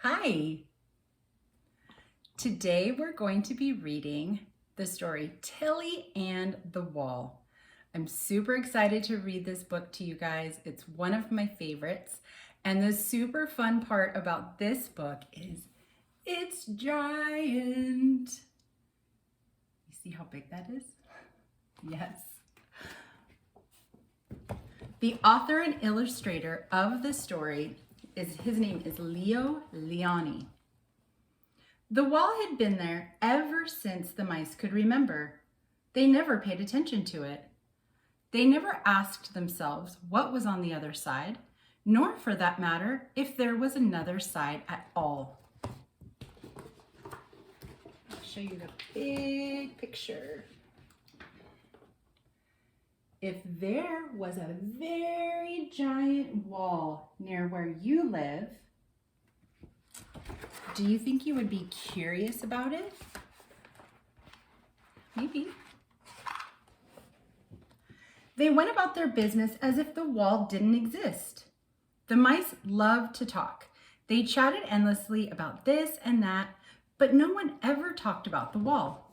Hi! Today we're going to be reading the story Tillie and the Wall. I'm super excited to read this book to you guys. It's one of my favorites. And the super fun part about this book is it's giant. You see how big that is? Yes. The author and illustrator of the story his name is Leo Liani. The wall had been there ever since the mice could remember. They never paid attention to it. They never asked themselves what was on the other side, nor for that matter, if there was another side at all. I'll show you the big picture. If there was a very giant wall near where you live, do you think you would be curious about it? Maybe. They went about their business as if the wall didn't exist. The mice loved to talk. They chatted endlessly about this and that, but no one ever talked about the wall.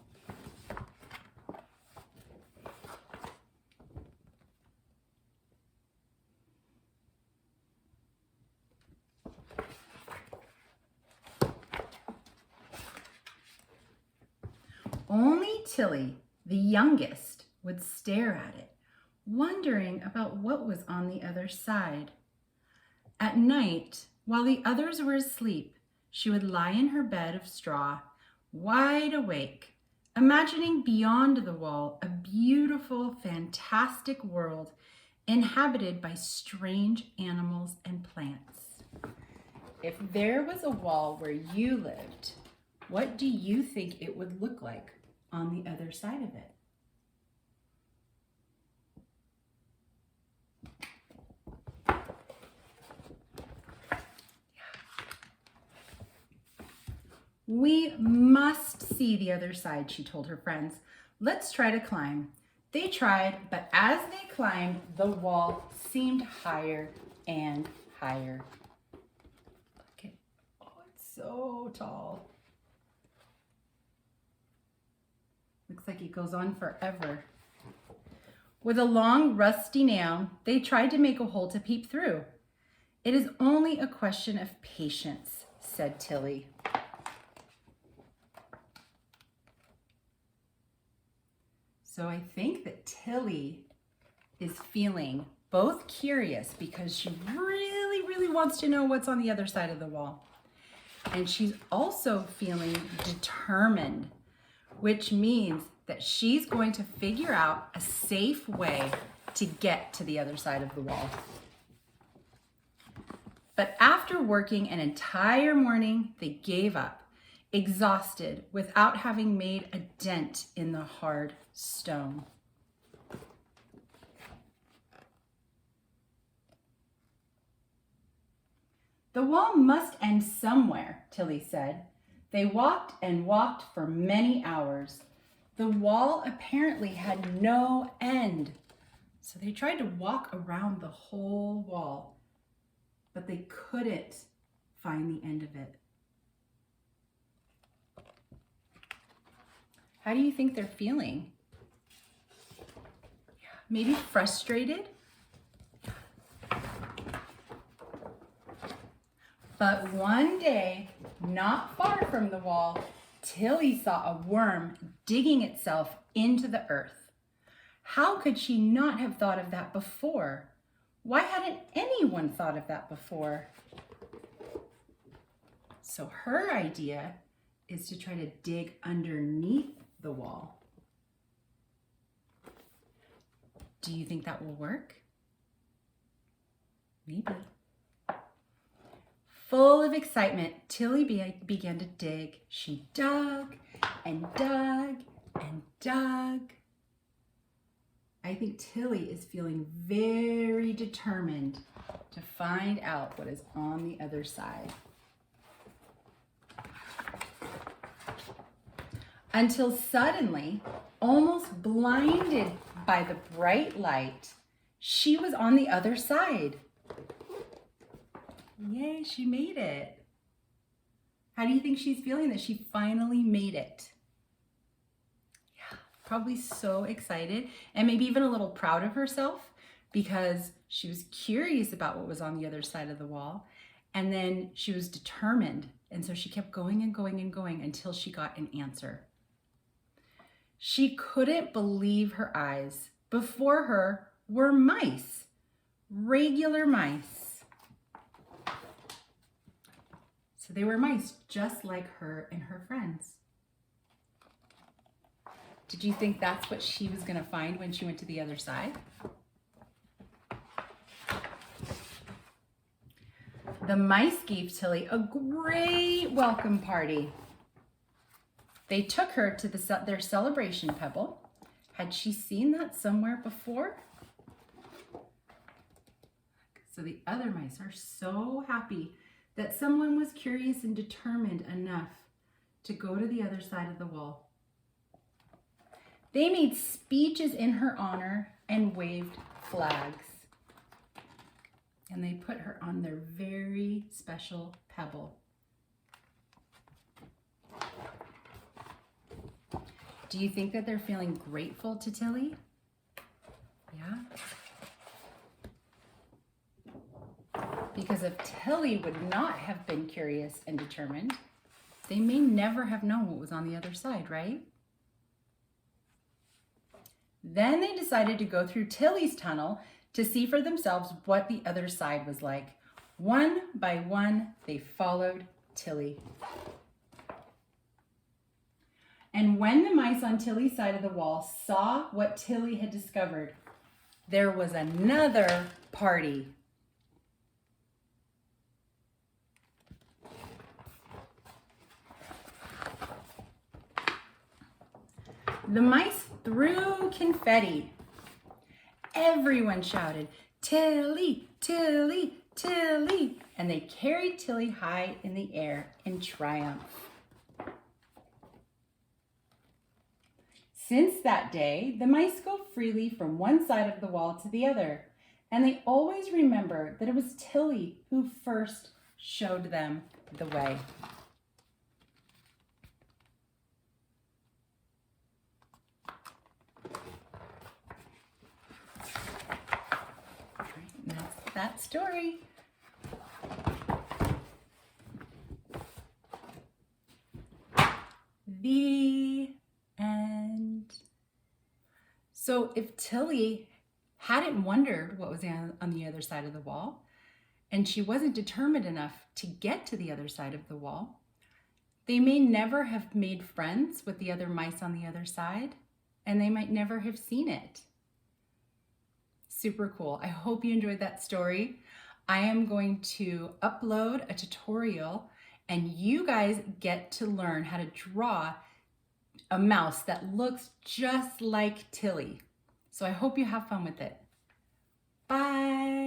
Only Tillie, the youngest, would stare at it, wondering about what was on the other side. At night, while the others were asleep, she would lie in her bed of straw, wide awake, imagining beyond the wall a beautiful, fantastic world inhabited by strange animals and plants. If there was a wall where you lived, what do you think it would look like on the other side of it? We must see the other side, she told her friends. Let's try to climb. They tried, but as they climbed, the wall seemed higher and higher. Look at, oh, it's so tall. Looks like it goes on forever. With a long, rusty nail, they tried to make a hole to peep through. It is only a question of patience, said Tillie. So I think that Tillie is feeling both curious because she really, really wants to know what's on the other side of the wall. And she's also feeling determined, which means that she's going to figure out a safe way to get to the other side of the wall. But after working an entire morning, they gave up, exhausted, without having made a dent in the hard stone. The wall must end somewhere, Tillie said. They walked and walked for many hours. The wall apparently had no end, so they tried to walk around the whole wall, but they couldn't find the end of it. How do you think they're feeling? Maybe frustrated? But one day, not far from the wall, Tillie saw a worm digging itself into the earth. How could she not have thought of that before? Why hadn't anyone thought of that before? So her idea is to try to dig underneath the wall. Do you think that will work? Maybe. Full of excitement, Tillie began to dig. She dug and dug and dug. I think Tillie is feeling very determined to find out what is on the other side. Until suddenly, almost blinded by the bright light, she was on the other side. Yay, she made it. How do you think she's feeling that she finally made it? Yeah, probably so excited and maybe even a little proud of herself because she was curious about what was on the other side of the wall. And then she was determined. And so she kept going and going and going until she got an answer. She couldn't believe her eyes. Before her were mice, regular mice. So they were mice just like her and her friends. Did you think that's what she was going to find when she went to the other side? The mice gave Tillie a great welcome party. They took her to their celebration pebble. Had she seen that somewhere before? So the other mice are so happy that someone was curious and determined enough to go to the other side of the wall. They made speeches in her honor and waved flags. And they put her on their very special pebble. Do you think that they're feeling grateful to Tillie? Yeah? Because if Tillie would not have been curious and determined, they may never have known what was on the other side, right? Then they decided to go through Tillie's tunnel to see for themselves what the other side was like. One by one, they followed Tillie. And when the mice on Tillie's side of the wall saw what Tillie had discovered, there was another party. The mice threw confetti. Everyone shouted, "Tillie, Tillie, Tillie," and they carried Tillie high in the air in triumph. Since that day, the mice go freely from one side of the wall to the other, and they always remember that it was Tillie who first showed them the way. And that's that story. The end. So if Tillie hadn't wondered what was on the other side of the wall, and she wasn't determined enough to get to the other side of the wall, they may never have made friends with the other mice on the other side, and they might never have seen it. Super cool. I hope you enjoyed that story. I am going to upload a tutorial, and you guys get to learn how to draw a mouse that looks just like Tillie. So I hope you have fun with it. Bye.